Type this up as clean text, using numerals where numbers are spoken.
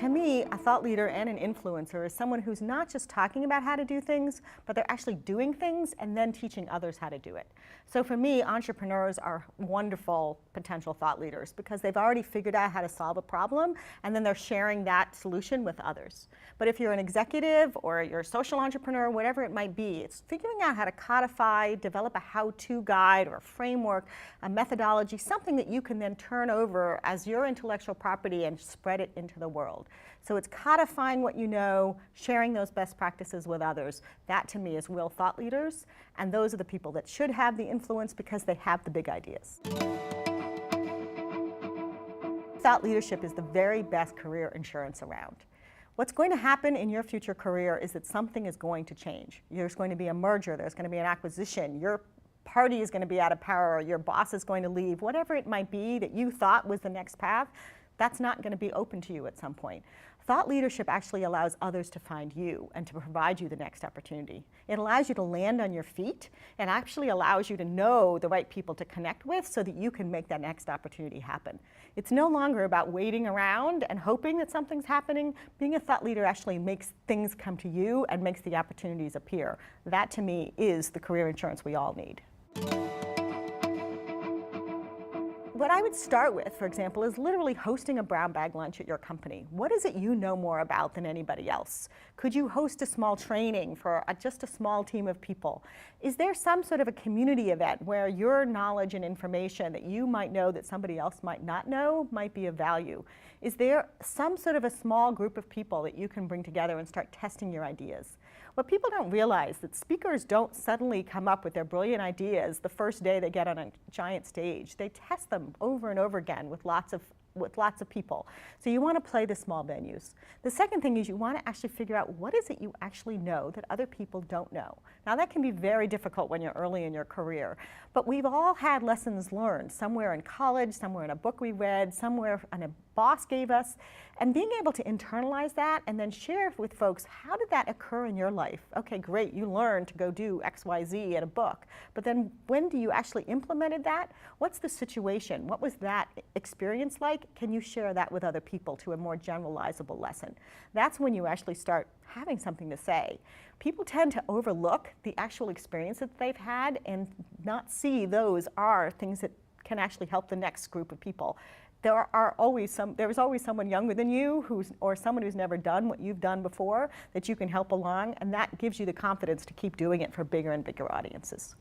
To me, a thought leader and an influencer is someone who's not just talking about how to do things, but they're actually doing things and then teaching others how to do it. So for me, entrepreneurs are wonderful potential thought leaders because they've already figured out how to solve a problem and then they're sharing that solution with others. But if you're an executive or you're a social entrepreneur, whatever it might be, it's figuring out how to codify, develop a how-to guide or a framework, a methodology, something that you can then turn over as your intellectual property and spread it into the world. So it's codifying what you know, sharing those best practices with others. That to me is real thought leaders, and those are the people that should have the influence because they have the big ideas. Thought leadership is the very best career insurance around. What's going to happen in your future career is that something is going to change. There's going to be a merger, there's going to be an acquisition, your party is going to be out of power, your boss is going to leave, whatever it might be that you thought was the next path, that's not going to be open to you at some point. Thought leadership actually allows others to find you and to provide you the next opportunity. It allows you to land on your feet and actually allows you to know the right people to connect with so that you can make that next opportunity happen. It's no longer about waiting around and hoping that something's happening. Being a thought leader actually makes things come to you and makes the opportunities appear. That to me is the career insurance we all need. What I would start with, for example, is literally hosting a brown bag lunch at your company. What is it you know more about than anybody else? Could you host a small training for just a small team of people? Is there some sort of a community event where your knowledge and information that you might know that somebody else might not know might be of value? Is there some sort of a small group of people that you can bring together and start testing your ideas? What people don't realize that speakers don't suddenly come up with their brilliant ideas the first day they get on a giant stage. They test them over and over again with lots of people. So you want to play the small venues. The second thing is you want to actually figure out what is it you actually know that other people don't know. Now that can be very difficult when you're early in your career, but we've all had lessons learned somewhere in college, somewhere in a book we read, somewhere a boss gave us, and being able to internalize that and then share with folks, how did that occur in your life? Okay, great, you learned to go do X, Y, Z at a book, but then when do you actually implemented that? What's the situation? What was that experience like? Can you share that with other people to a more generalizable lesson? That's when you actually start having something to say. People tend to overlook the actual experience that they've had and not see those are things that can actually help the next group of people. There is always someone younger than you or someone who's never done what you've done before that you can help along, and that gives you the confidence to keep doing it for bigger and bigger audiences.